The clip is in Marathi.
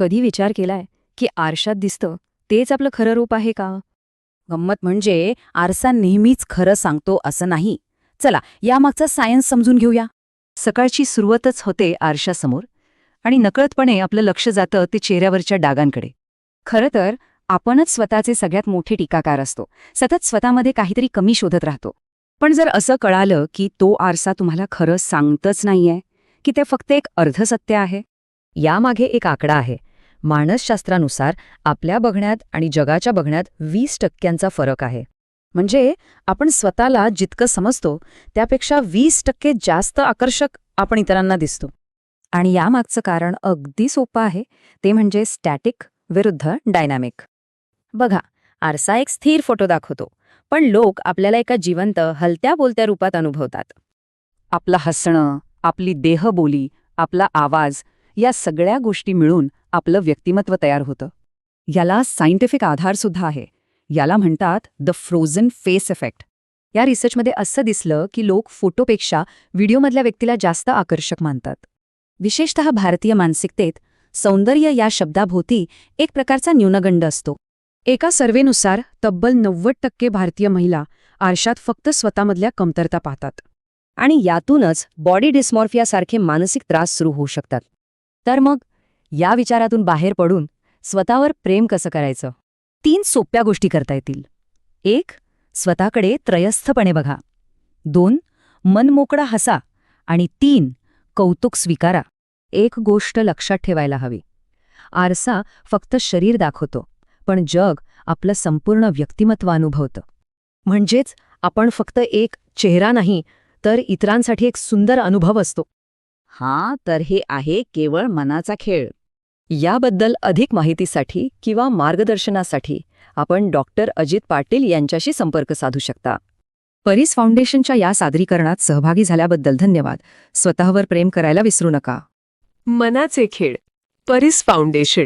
कधी विचार केलाय की आरशात दिसतं तेच आपलं खरं रूप आहे का? गंमत म्हणजे आरसा नेहमीच खरं सांगतो असं नाही. चला यामागचा सायन्स समजून घेऊया. सकाळची सुरुवातच होते आरशासमोर आणि नकळतपणे आपलं लक्ष जातं ते चेहऱ्यावरच्या डागांकडे. खरं तर आपणच स्वतःचे सगळ्यात मोठे टीकाकार असतो. सतत स्वतःमध्ये काहीतरी कमी शोधत राहतो. पण जर असं कळालं की तो आरसा तुम्हाला खरं सांगतच नाहीये, की ते फक्त एक अर्धसत्य आहे, यामागे एक आकडा आहे. मानसशास्त्रानुसार आपल्या बघण्यात आणि जगाच्या बघण्यात 20% फरक आहे. म्हणजे आपण स्वतःला जितकं समजतो त्यापेक्षा 20% जास्त आकर्षक आपण इतरांना दिसतो. आणि यामागचं कारण अगदी सोपं आहे, ते म्हणजे स्टॅटिक विरुद्ध डायनॅमिक. बघा, आरसा एक स्थिर फोटो दाखवतो, पण लोक आपल्याला एका जिवंत हलत्या बोलत्या रूपात अनुभवतात. आपलं हसणं, आपली देहबोली, आपला आवाज या सगळ्या गोष्टी मिळून आपलं व्यक्तिमत्व तयार होतं. याला सायंटिफिक आधारसुद्धा आहे. याला म्हणतात द फ्रोझन फेस इफेक्ट. या रिसर्चमध्ये असं दिसलं की लोक फोटोपेक्षा व्हिडिओमधल्या व्यक्तीला जास्त आकर्षक मानतात. विशेषतः भारतीय मानसिकतेत सौंदर्य या शब्दाभोवती एक प्रकारचा न्यूनगंड असतो. एका सर्व्हेनुसार तब्बल 90% भारतीय महिला आरशात फक्त स्वतःमधल्या कमतरता पाहतात. आणि यातूनच बॉडी डिस्मॉर्फियासारखे मानसिक त्रास सुरू होऊ शकतात. तर मग या विचारातून बाहेर पडून स्वतःवर प्रेम कसं करायचं? 3 सोप्या गोष्टी करता येतील. 1. स्वतःकडे त्रयस्थपणे बघा. 2. मनमोकळा हसा. आणि 3. कौतुक स्वीकारा. एक गोष्ट लक्षात ठेवायला हवी. आरसा फक्त शरीर दाखवतो, पण जग आपलं संपूर्ण व्यक्तिमत्व अनुभवतं. म्हणजेच आपण फक्त एक चेहरा नाही, तर इतरांसाठी एक सुंदर अनुभव असतो. हां, तर हे आहे केवळ मनाचा खेळ. याबद्दल अधिक माहितीसाठी किंवा मार्गदर्शनासाठी आपण डॉक्टर अजित पाटील यांच्याशी संपर्क साधू शकता. परीस फाउंडेशनच्या या सादरीकरणात सहभागी झाल्याबद्दल धन्यवाद. स्वतःवर प्रेम करायला विसरू नका. मनाचे खेळ, परीस फाउंडेशन.